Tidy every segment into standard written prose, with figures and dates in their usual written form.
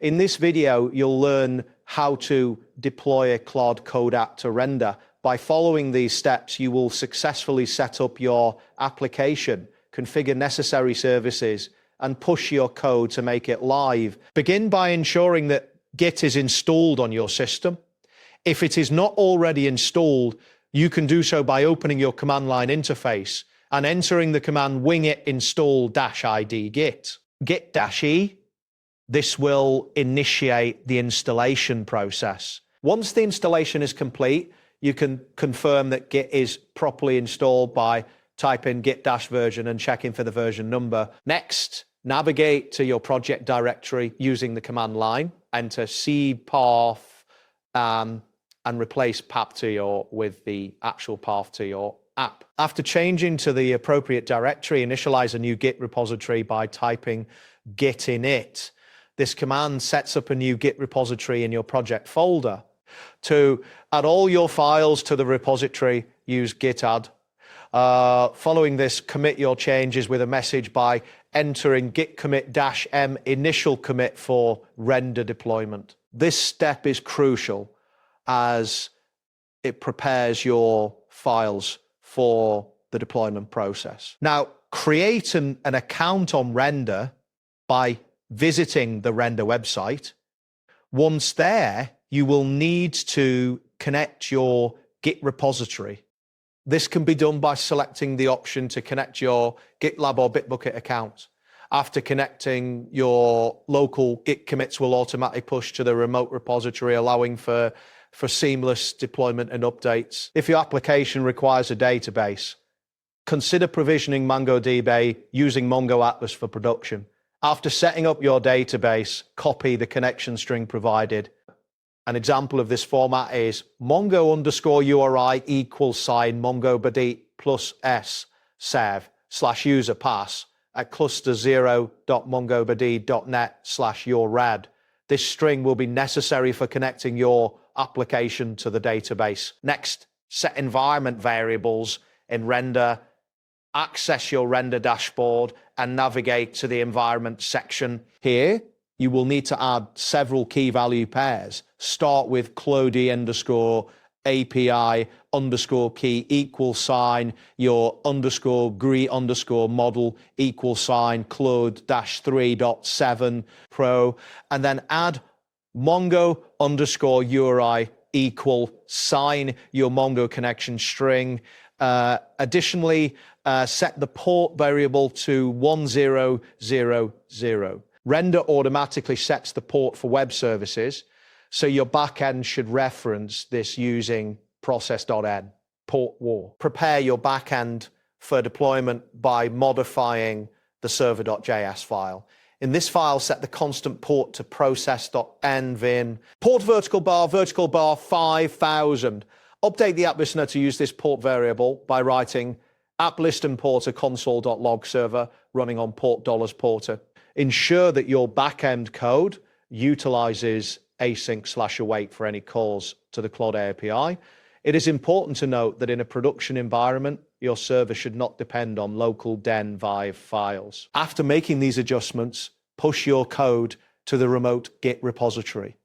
In this video, you'll learn how to deploy a Claude Code app to render. By following these steps, you will successfully set up your application, configure necessary services, and push your code to make it live. Begin by ensuring that Git is installed on your system. If it is not already installed, you can do so by opening your command line interface and entering the command wingit install -id git. Git-e. This will initiate the installation process. Once the installation is complete, you can confirm that Git is properly installed by typing git-version and checking for the version number. Next, navigate to your project directory using the command line. Enter cpath and replace path with the actual path to your app. After changing to the appropriate directory, initialize a new Git repository by typing git init. This command sets up a new Git repository in your project folder. To add all your files to the repository, use git add. Following this, commit your changes with a message by entering git commit -m initial commit for render deployment. This step is crucial as it prepares your files for the deployment process. Now, create an account on Render by visiting the Render website. Once there, you will need to connect your Git repository. This can be done by selecting the option to connect your GitLab or Bitbucket account. After connecting, your local Git commits will automatically push to the remote repository, allowing for seamless deployment and updates. If your application requires a database, consider provisioning MongoDB using Mongo Atlas for production. After setting up your database, copy the connection string provided. An example of this format is mongo_URI = MongoDB plus s sev /user pass at cluster0.mongobd.net/yourrad. This string will be necessary for connecting your application to the database. Next, set environment variables in Render, access your Render dashboard, and navigate to the environment section. Here, you will need to add several key value pairs. Start with Claude API _key your _GRE_model Claude-3.7 Pro, and then add Mongo_URI your Mongo connection string. Additionally, set the port variable to 1000. Render automatically sets the port for web services, so your backend should reference this using process.n, port war. Prepare your backend for deployment by modifying the server.js file. In this file, set the constant port to process.nvin, port vertical bar 5000. Update the app listener to use this port variable by writing app list and porter console.log server running on port $porter. Ensure that your backend code utilizes async/await for any calls to the Claude API. It is important to note that in a production environment, your server should not depend on local den vive files. After making these adjustments, push your code to the remote Git repository.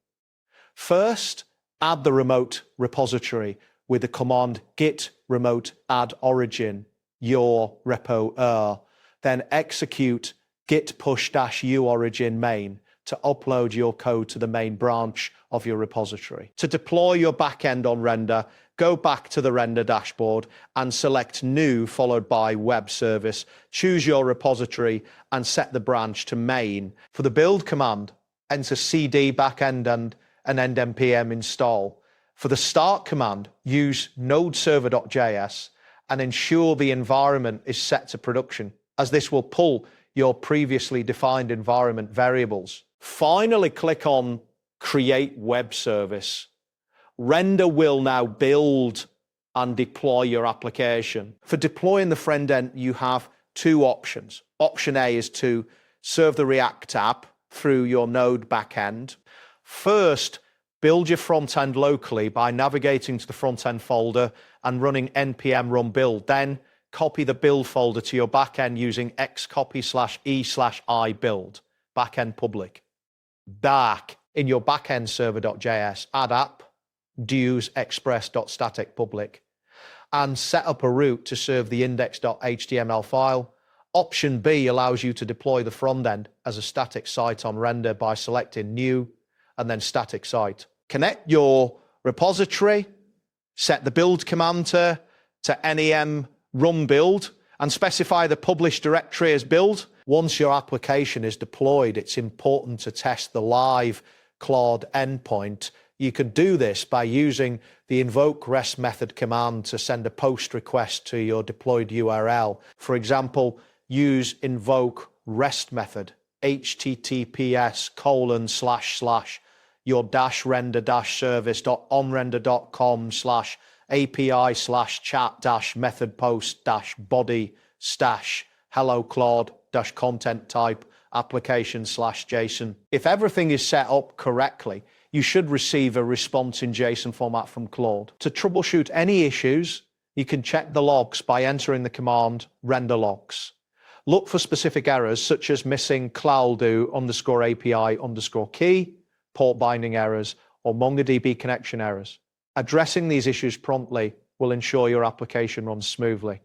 First, add the remote repository with the command git remote add origin your repo. Then execute git push-u origin main to upload your code to the main branch of your repository. To deploy your backend on Render, go back to the Render dashboard and select New followed by Web Service. Choose your repository and set the branch to main. For the build command, enter cd backend and end npm install. For the start command, use nodeserver.js and ensure the environment is set to production, as this will pull your previously defined environment variables. Finally, click on Create Web Service. Render will now build and deploy your application. For deploying the front end, you have two options. Option A is to serve the React app through your Node backend. First, build your front end locally by navigating to the front end folder and running npm run build. Then copy the build folder to your backend using xcopy/e/i build, backend public. back in your backend server.js, add app, dues express.static public, and set up a route to serve the index.html file. Option B allows you to deploy the front end as a static site on render by selecting new and then static site. Connect your repository, set the build command to nem run build, and specify the published directory as build. Once your application is deployed, it's important to test the live Claude endpoint. You can do this by using the invoke REST method command to send a post request to your deployed URL. For example, use invoke REST method, https://your-render-service.onrender.com/API/chat-method-post-body/ hello-Claude-content type application/JSON. If everything is set up correctly, you should receive a response in JSON format from Claude. To troubleshoot any issues, you can check the logs by entering the command render logs. Look for specific errors such as missing cloud_API_key, port binding errors, or MongoDB connection errors. Addressing these issues promptly will ensure your application runs smoothly.